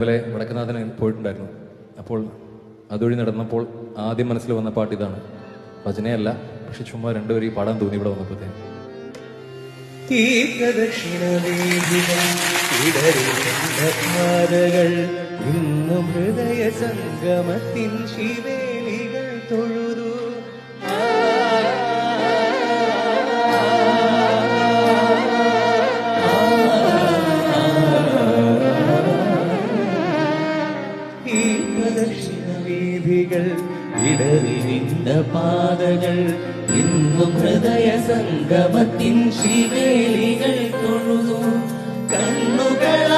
അതുപോലെ വടക്കനാഥന് പോയിട്ടുണ്ടായിരുന്നു. അപ്പോൾ അതുവഴി നടന്നപ്പോൾ ആദ്യം മനസ്സിൽ വന്ന പാട്ട് ഇതാണ്. ഭജനയല്ല, പക്ഷെ ചുമ്മാ രണ്ടുപേരും പാടാൻ തോന്നി ഇവിടെ വന്നപ്പോഴത്തേന്. ഈ പ്രദക്ഷിണവേദികൾ ഇന്നും ഹൃദയ സംഗമത്തിൻ ശിവേലികൾ തൊഴുതു. ഈ പ്രദക്ഷിണവേദികൾ ഇടറി നിന്ന പാതകൾ ഇന്നും ഹൃദയ സംഗമത്തിൻ ശിവേലികൾ തൊഴുതു. കണ്ണുകൾ